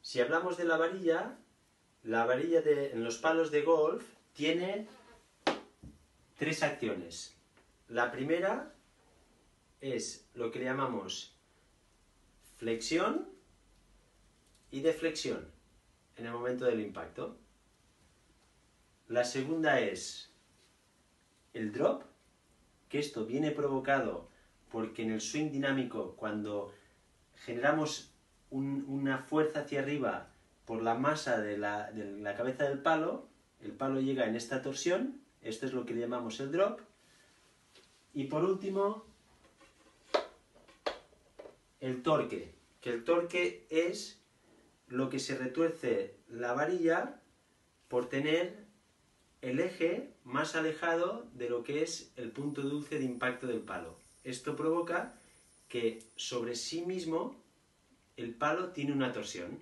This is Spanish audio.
Si hablamos de la varilla en los palos de golf tiene tres acciones. La primera es lo que le llamamos flexión y deflexión en el momento del impacto. La segunda es el drop, que esto viene provocado porque en el swing dinámico, cuando generamos una fuerza hacia arriba por la masa de la cabeza del palo, el palo llega en esta torsión, esto es lo que le llamamos el drop. Y por último, el torque, que el torque es lo que se retuerce la varilla por tener el eje más alejado de lo que es el punto dulce de impacto del palo. Esto provoca que sobre sí mismo el palo tiene una torsión.